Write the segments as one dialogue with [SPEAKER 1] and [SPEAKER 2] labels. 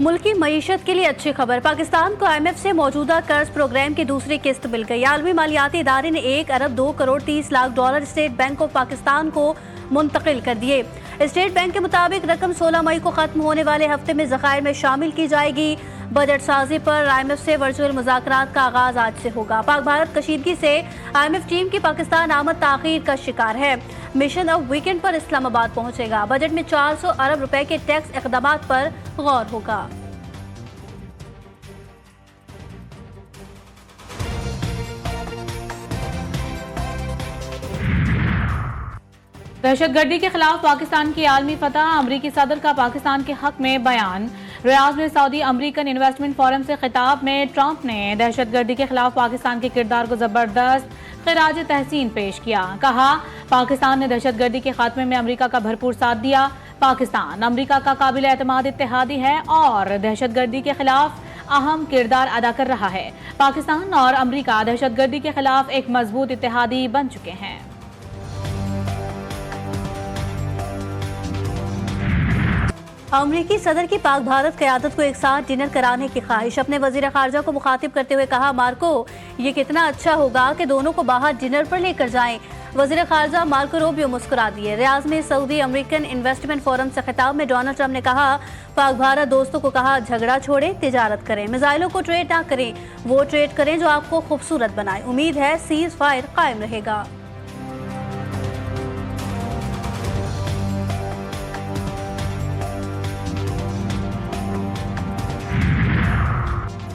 [SPEAKER 1] मुल्की मईशत के लिए अच्छी खबर। पाकिस्तान को IMF से मौजूदा कर्ज प्रोग्राम की दूसरी किस्त मिल गई। आलमी मालियाती इदारे ने 1 अरब 2 crore 30 lakh dollar state bank of Pakistan को मुंतकिल कर दिए। स्टेट बैंक के मुताबिक रकम 16 मई को खत्म होने वाले हफ्ते में ज़खायर में शामिल की जाएगी। बजट साजी पर IMF से वर्चुअल मुज़ाकरात का आगाज आज से होगा। पाक भारत कशीदगी से IMF टीम की पाकिस्तान आमद ताख़ीर का शिकार है। मिशन अब वीकेंड पर इस्लामाबाद पहुंचेगा। बजट में 400 अरब रुपए के टैक्स इक़दामात पर गौर होगा।
[SPEAKER 2] दहशतगर्दी के खिलाफ पाकिस्तान की आलमी फतह। अमरीकी सदर का पाकिस्तान के हक में बयान। रियाद में सऊदी अमरीकन इन्वेस्टमेंट फोरम से खिताब में ट्रंप ने दहशतगर्दी के खिलाफ पाकिस्तान के किरदार को जबरदस्त खिराज तहसीन पेश किया। कहा, पाकिस्तान ने दहशतगर्दी के खात्मे में अमरीका का भरपूर साथ दिया। पाकिस्तान अमरीका का काबिल एतमाद इत्तेहादी है और दहशतगर्दी के खिलाफ अहम किरदार अदा कर रहा है। पाकिस्तान और अमरीका दहशतगर्दी के खिलाफ एक मजबूत इत्तेहादी बन चुके हैं।
[SPEAKER 1] अमरीकी सदर की पाक भारत क़यादत को एक साथ डिनर कराने की ख्वाहिश। अपने वज़ीर ख़ारजा को मुखातिब करते हुए कहा, मार्को, ये कितना अच्छा होगा कि दोनों को बाहर डिनर पर लेकर जाएं। वज़ीर ख़ारजा मार्को रूबियो मुस्कुरा दिए। रियाद में सऊदी अमरीकन इन्वेस्टमेंट फोरम से खिताब में डोनाल्ड ट्रंप ने कहा, पाक भारत दोस्तों को कहा, झगड़ा छोड़ें, तिजारत करें, मिसाइलों को ट्रेड ना करें, वो ट्रेड करें जो आपको खूबसूरत बनाए। उम्मीद है सीज़ फायर कायम रहेगा।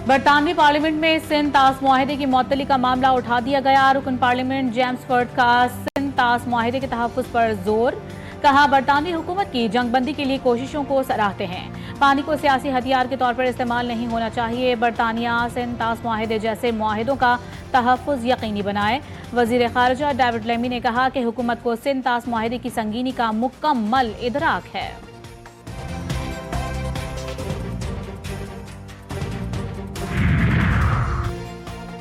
[SPEAKER 2] बरतानवी पार्लियामेंट में सिंध तास मुआहिदे की मुअत्तली का मामला उठा दिया गया। रुकन पार्लियामेंट जेम्स फर्ड का सिंध तास मुआहिदे के तहफ़्फ़ुज़ पर जोर। कहा, बरतानवी हुकूमत की जंगबंदी के लिए कोशिशों को सराहते हैं। पानी को सियासी हथियार के तौर पर इस्तेमाल नहीं होना चाहिए। बरतानिया सिंध तास मुआहिदे जैसे मुआहिदों का तहफ़्फ़ुज़ यकीनी बनाए। वज़ीर ख़ारजा डेविड लेमी ने कहा कि हुकूमत को सिंध तास मुआहिदे की संगीनी का मुकम्मल इदराक है।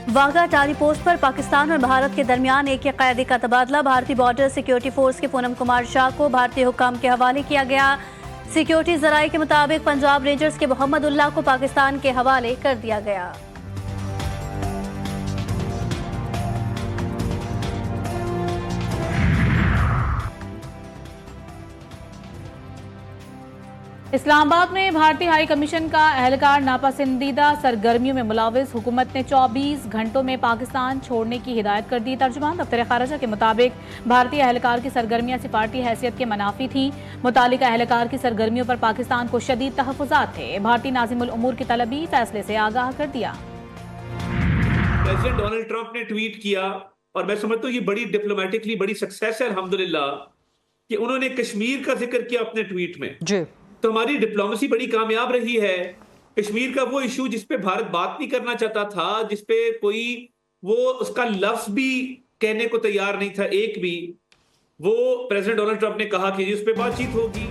[SPEAKER 1] वाघा टारी पोस्ट पर पाकिस्तान और भारत के दरमियान एक क़ैदी का तबादला। भारतीय बॉर्डर सिक्योरिटी फोर्स के पूनम कुमार शाह को भारतीय हुक्काम के हवाले किया गया। सिक्योरिटी ज़राए के मुताबिक पंजाब रेंजर्स के मोहम्मद उल्लाह को पाकिस्तान के हवाले कर दिया गया।
[SPEAKER 2] इस्लामाबाद में भारतीय हाई कमीशन का एहलकार नापसंदीदा सरगर्मियों में मुलविस। हुकूमत ने 24 घंटों में पाकिस्तान छोड़ने की हिदायत कर दी। तर्जुमान दफ्तर ख़ारजा के मुताबिक भारतीय एहलकार की सरगर्मियां सिफारती हैसियत के मनाफी थी। मुतालिका एहलकार की सरगर्मियों पर पाकिस्तान को शदीद तहफ़्फ़ुज़ात थे। भारतीय नाज़िमुल उमूर की तलबी फैसले से आगाह कर दिया।
[SPEAKER 3] प्रेसिडेंट डोनाल्ड ट्रंप ने ट्वीट किया और मैं समझता हूँ ये बड़ी डिप्लोमेटिकली बड़ी सक्सेस है अल्हम्दुलिल्लाह कि उन्होंने कश्मीर का जिक्र किया अपने ट्वीट में। जी, तो हमारी डिप्लोमेसी बड़ी कामयाब रही है। कश्मीर का वो इशू जिस पे भारत बात नहीं करना चाहता था, जिस पे कोई वो उसका लफ्ज भी कहने को तैयार नहीं था, एक भी, वो प्रेसिडेंट डोनाल्ड ट्रंप ने कहा कि उस पे बातचीत होगी।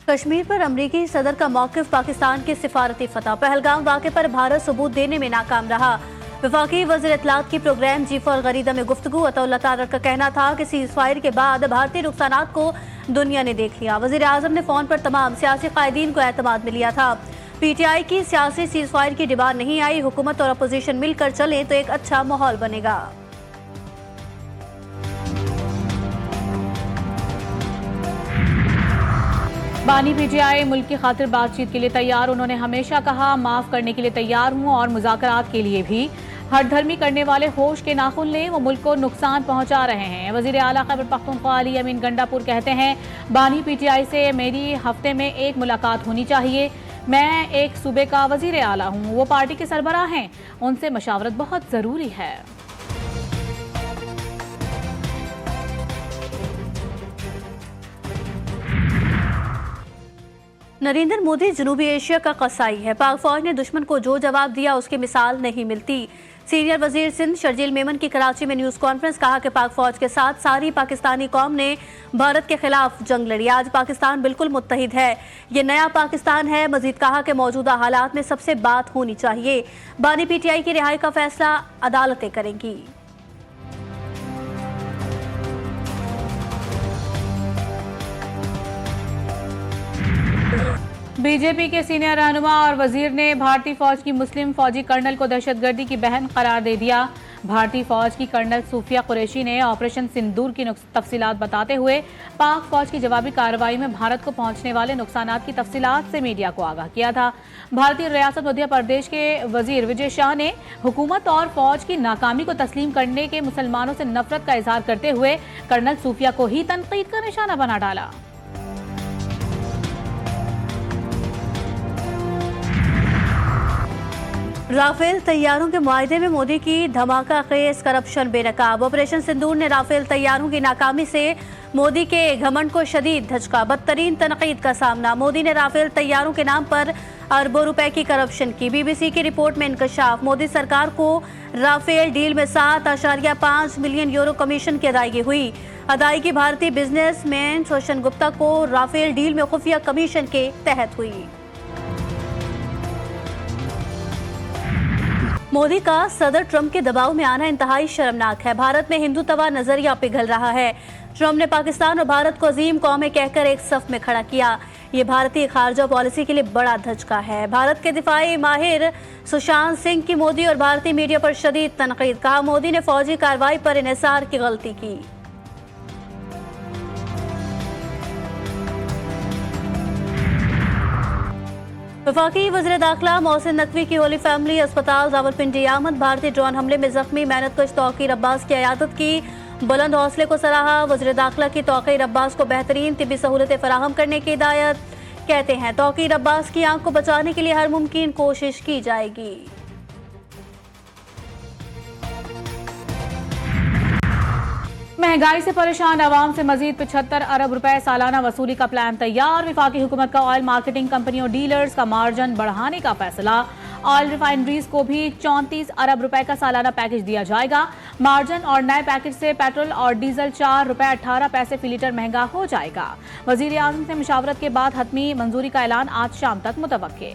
[SPEAKER 1] कश्मीर पर अमरीकी सदर का मौक़िफ़ पाकिस्तान के सिफारती फतह। पहलगाम वाक़े पर भारत सबूत देने में नाकाम रहा। वफाकी वज़ीर इत्तलात की प्रोग्राम चीफ और गरीदा में गुफ्तगू। अताउल्लाह तारक का कहना था कि सीज़ फायर के बाद भारतीय नुकसानात को दुनिया ने देख लिया। वज़ीर आज़म ने फ़ोन पर तमाम सियासी कायदीन को एतमाद में लिया था। PTI की सियासी सीज़ फायर की डिमांड नहीं आई। हुकूमत और अपोजिशन मिलकर चले तो एक अच्छा माहौल बनेगा।
[SPEAKER 2] बानी PTI मुल्क की खातिर बातचीत के लिए तैयार। उन्होंने हमेशा कहा, माफ़ करने के लिए तैयार हूँ और मुज़ाकरात के लिए भी। हठधर्मी करने वाले होश के नाखुन लें, वो मुल्क को नुकसान पहुंचा रहे हैं। वज़ीर आला खैबर पख्तूनख्वा अली अमीन गंडापुर कहते हैं, बानी PTI से मेरी हफ्ते में एक मुलाकात होनी चाहिए। मैं एक सूबे का वज़ीर आला हूँ, वो पार्टी के सरबराह हैं, उनसे मशावरत बहुत ज़रूरी है।
[SPEAKER 1] नरेंद्र मोदी जनूबी एशिया का कसाई है। पाक फौज ने दुश्मन को जो जवाब दिया उसकी मिसाल नहीं मिलती। सीनियर वजीर सिंध शर्जील मेमन की कराची में न्यूज़ कॉन्फ्रेंस। कहा कि पाक फौज के साथ सारी पाकिस्तानी कौम ने भारत के खिलाफ जंग लड़ी। आज पाकिस्तान बिल्कुल मुत्तहिद है, ये नया पाकिस्तान है। मजीद कहा कि मौजूदा हालात में सबसे बात होनी चाहिए। बानी PTI की रिहाई का फैसला अदालतें करेंगी।
[SPEAKER 2] बीजेपी के सीनियर रहनुमा और वजीर ने भारतीय फौज की मुस्लिम फौजी कर्नल को दहशतगर्दी की बहन करार दे दिया। भारतीय फौज की कर्नल सूफिया कुरैशी ने ऑपरेशन सिंदूर की तफसीलात बताते हुए पाक फौज की जवाबी कार्रवाई में भारत को पहुंचने वाले नुकसानात की तफसीलात से मीडिया को आगाह किया था। भारतीय रियासत मध्य प्रदेश के वजीर विजय शाह ने हुकूमत और फौज की नाकामी को तस्लीम करने के मुसलमानों से नफरत का इजहार करते हुए कर्नल सूफिया को ही तनकीद का निशाना बना डाला।
[SPEAKER 1] राफेल तैयारों के मुआहदे में मोदी की धमाका खेज करप्शन बेनकाब। ऑपरेशन सिंदूर ने राफेल तैयारों की नाकामी से मोदी के घमंड को शदीद धचका। बदतरीन तनकीद का सामना। मोदी ने राफेल तैयारों के नाम पर अरबों रुपए की करप्शन की। बीबीसी की रिपोर्ट में इंकशाफ। मोदी सरकार को राफेल डील में 7.5 मिलियन यूरो कमीशन की अदायगी हुई। अदायगी भारतीय बिजनेसमैन शोषण गुप्ता को राफेल डील में खुफिया कमीशन के तहत हुई। मोदी का सदर ट्रंप के दबाव में आना इंतहाई शर्मनाक है। भारत में हिंदुत्व नजरिया पिघल रहा है। ट्रंप ने पाकिस्तान और भारत को अजीम कौमें कहकर एक सफ में खड़ा किया। ये भारतीय खारजा पॉलिसी के लिए बड़ा धचका है। भारत के दिफाई माहिर सुशांत सिंह की मोदी और भारतीय मीडिया पर शदीद तनकीद। कहा, मोदी ने फौजी कार्रवाई पर इन्हिसार की गलती की। वफाकी वज़ीर दाखिला मोहसिन नकवी की होली फैमिली अस्पताल रावलपिंडी आमद। भारतीय ड्रोन हमले में जख्मी मेहनतकश तौकीर अब्बास की अयादत की। बुलंद हौसले को सराहा। वज़ीर दाखिला की तौकीर अब्बास को बेहतरीन तिब्बी सहूलतें फराहम करने की हिदायत। कहते हैं, तौकीर अब्बास की आंख को बचाने के लिए हर मुमकिन कोशिश की जाएगी।
[SPEAKER 2] महंगाई से परेशान आवाम से मजीद 75 अरब रुपए सालाना वसूली का प्लान तैयार। विफाकी हुकूमत का ऑयल मार्केटिंग कंपनियों डीलर्स का मार्जिन बढ़ाने का फैसला। ऑयल रिफाइनरीज को भी 34 अरब रुपए का सालाना पैकेज दिया जाएगा। मार्जिन और नए पैकेज से पेट्रोल और डीजल 4 रुपए 18 पैसे फी लीटर महंगा हो जाएगा। वजीर आजम से मुशावरत के बाद हतमी मंजूरी का ऐलान आज शाम तक मुतवक्के।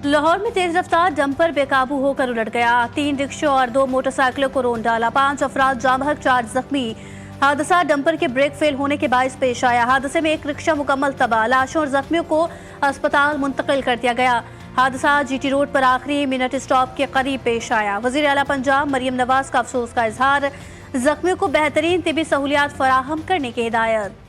[SPEAKER 1] लाहौर में तेज रफ्तार डंपर बेकाबू होकर उलट गया। 3 रिक्शों और 2 मोटरसाइकिलों को रौंद डाला। 5 अफराद जाँ बहक, 4 जख्मी। हादसा डंपर के ब्रेक फेल होने के बायस पेश आया। हादसे में एक रिक्शा मुकम्मल तबाह। लाशों और जख्मियों को अस्पताल मुंतकिल कर दिया गया। हादसा जीटी रोड पर आखिरी मिनट स्टॉप के करीब पेश आया। वज़ीर आला पंजाब मरियम नवाज का अफसोस का इजहार। जख्मियों को बेहतरीन तिब्बी सहूलियात फराहम करने की हिदायत।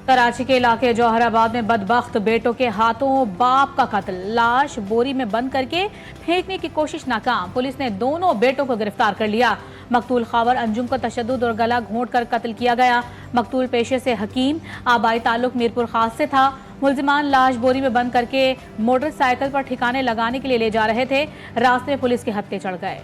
[SPEAKER 2] कराची के इलाके जौहराबाद में बदबख्त बेटों के हाथों बाप का कत्ल। लाश बोरी में बंद करके फेंकने की कोशिश नाकाम। पुलिस ने दोनों बेटों को गिरफ्तार कर लिया। मकतूल खावर अंजुम को तशद्दुद और गला घोंट कर कत्ल किया गया। मकतूल पेशे से हकीम, आबाई ताल्लुक मीरपुर खास से था। मुल्जिमान लाश बोरी में बंद करके मोटरसाइकिल पर ठिकाने लगाने के लिए ले जा रहे थे। रास्ते में पुलिस के हत्थे चढ़ गए।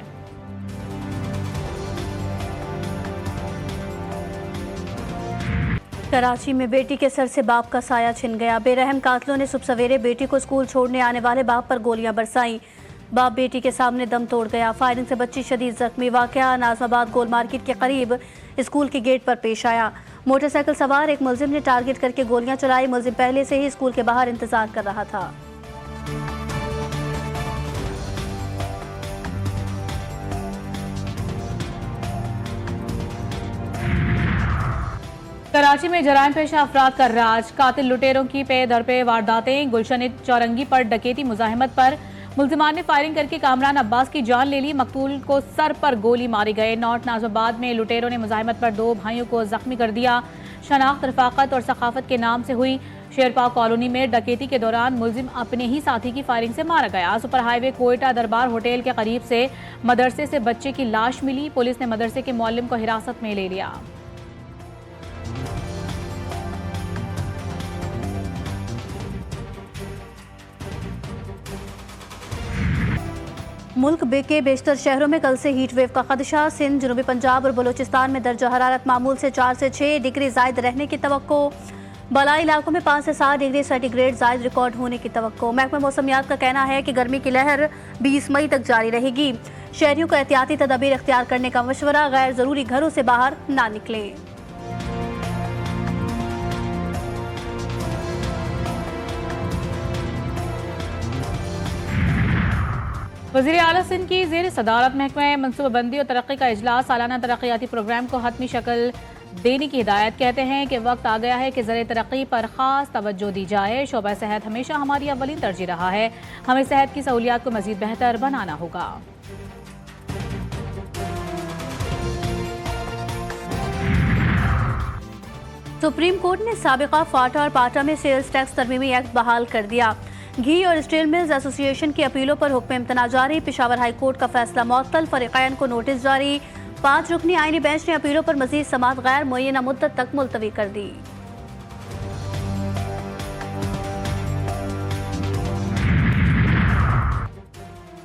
[SPEAKER 1] कराची में बेटी के सर से बाप का साया छिन गया। बेरहम कातिलों ने सुबह सवेरे बेटी को स्कूल छोड़ने आने वाले बाप पर गोलियां बरसाईं। बाप बेटी के सामने दम तोड़ गया। फायरिंग से बच्ची शदीद जख्मी। वाकया नाजमाबाद गोल मार्केट के करीब स्कूल के गेट पर पेश आया। मोटरसाइकिल सवार एक मुलजिम ने टारगेट करके गोलियां चलाई। मुलजिम पहले से ही स्कूल के बाहर इंतजार कर रहा था।
[SPEAKER 2] कराची में जराइम पेशा अफराद का राज। कातिल लुटेरों की पे दर पे वारदातें। गुलशन चौरंगी पर डकैती मुजाहिमत पर मुल्जिमान ने फायरिंग करके कामरान अब्बास की जान ले ली। मकतूल को सर पर गोली मारी गए। नॉर्थ नाजमाबाद में लुटेरों ने मुजाहिमत पर 2 भाइयों को जख्मी कर दिया। शनाख्त, रफाकत और सखाफत के नाम से हुई शेरपाव कॉलोनी में डकैती के दौरान मुलजिम अपने ही साथी की फायरिंग से मारा गया। सुपर हाईवे कोयटा दरबार होटल के करीब से मदरसे से बच्चे की लाश मिली। पुलिस ने मदरसे के मौलिम को हिरासत में ले लिया।
[SPEAKER 1] मुल्क के बेशतर शहरों में कल से हीट वेव का खदशा। सिंध, जनूबी पंजाब और बलूचिस्तान में दर्जा हरारत मामूल से 4 से 6 डिग्री जायद रहने की तवक्को। बलाई इलाकों में 5 से 7 डिग्री सेंटीग्रेड जायद रिकॉर्ड होने की तवक्को। महकमा मौसमियात का कहना है कि गर्मी की लहर 20 मई तक जारी रहेगी। शहरियों को एहतियाती तदाबीर इख्तियार करने का मशवरा। गैर जरूरी घरों से बाहर ना निकलें।
[SPEAKER 2] वज़ीर आला सिंध की ज़ेर सदारत महकमा मनसूबाबंदी और तरक्की का इजलास सालाना तरक्याती प्रोग्राम को हतमी शक्ल देने की हिदायत। कहते हैं कि वक्त आ गया है कि ज़र तरक्की पर ख़ास तवज्जो दी जाए। शोबा सेहत हमेशा हमारी अव्वलीन तरजीह रहा है, हमें सेहत की सहूलियात को मज़ीद बेहतर बनाना होगा।
[SPEAKER 1] सुप्रीम कोर्ट ने साबिका फाटा और पाटा में सेल्स टैक्स तरमीमी एक्ट बहाल कर दिया। घी और स्टील मिल्स एसोसिएशन की अपीलों पर हुक्म इम्तना जारी। पेशावर हाई कोर्ट का फैसला मुअत्तल, फरीक़ैन को नोटिस जारी। 5 रुकनी आईनी बेंच ने अपीलों पर मज़ीद समाअत गैर मुअय्यना मुद्दत तक मुलतवी कर दी।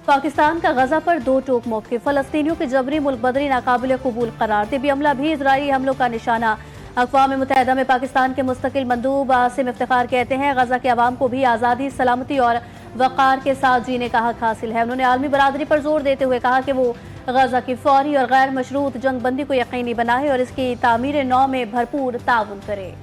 [SPEAKER 1] पाकिस्तान का गजा पर 2 टोक मौक़िफ़। फ़लस्तीनियों की जबरी मुल्क बदरी नाकाबिल कबूल करार। तिब्बी अमला भी इज़राइली हमलों का निशाना। अक़वाम मुत्तहिदा में पाकिस्तान के मुस्तकिल मंदूब आसिम इफ्तिखार कहते हैं गजा के अवाम को भी आज़ादी, सलामती और वक़ार के साथ जीने का हक हासिल है। उन्होंने आलमी बरादरी पर जोर देते हुए कहा कि वो गजा की फौरी और गैर मशरूत जंग बंदी को यकीनी बनाए और इसकी तामीर नौ में भरपूर ताउन करे।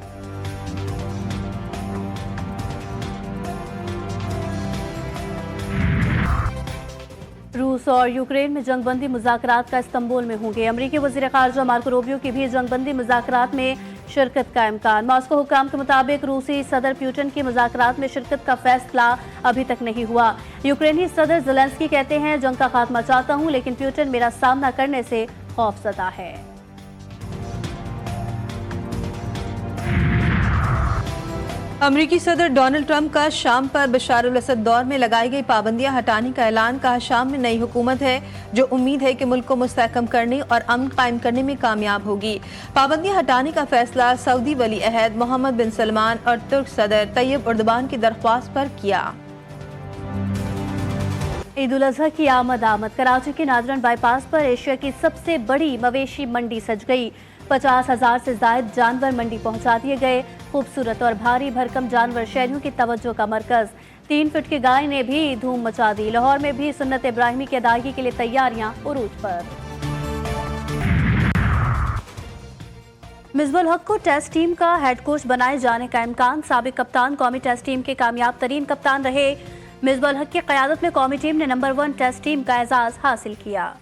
[SPEAKER 1] रूस और यूक्रेन में जंगबंदी मुज़ाकरात का इस्तांबुल में होंगे। अमरीकी वज़ीर ख़ारजा मार्को रूबियो की भी जंगबंदी मुज़ाकरात में शिरकत का इम्कान। मॉस्को हुक्काम के मुताबिक रूसी सदर पुतिन की मुज़ाकरात में शिरकत का फैसला अभी तक नहीं हुआ। यूक्रेनी सदर ज़ेलेंस्की कहते हैं जंग का खात्मा चाहता हूँ, लेकिन पुतिन मेरा सामना करने से खौफज़दा है।
[SPEAKER 4] अमरीकी सदर डोनाल्ड ट्रंप का शाम पर बशार अल असद दौर में लगाई गई पाबंदियां हटाने का ऐलान। कहा शाम में नई हुकूमत है जो उम्मीद है कि मुल्क को मुस्तहकम करने और अमन कायम करने में कामयाब होगी। पाबंदियां हटाने का फैसला सऊदी वली अहद मोहम्मद बिन सलमान और तुर्क सदर तैयब उर्दबान की दरख्वास्त पर किया।
[SPEAKER 1] ईद उल अजहा की आमद। कराची के नाजरन बाईपास पर एशिया की सबसे बड़ी मवेशी मंडी सज गई। 50,000 से जायद जानवर मंडी पहुंचा दिए गए। खूबसूरत और भारी भरकम जानवर शहरियों की तवज्जो का मरकज। 3 फीट की गाय ने भी धूम मचा दी। लाहौर में भी सुन्नत इब्राहिमी की अदायगी के लिए तैयारियां उरूज पर। मिसबा उल हक को टेस्ट टीम का हेड कोच बनाए जाने का इम्कान। साबिक कप्तान कौमी टेस्ट टीम के कामयाब तरीन कप्तान रहे। मिसबा उल हक की क़यादत में कौमी टीम ने नंबर 1 टेस्ट टीम का एजाज़ हासिल किया।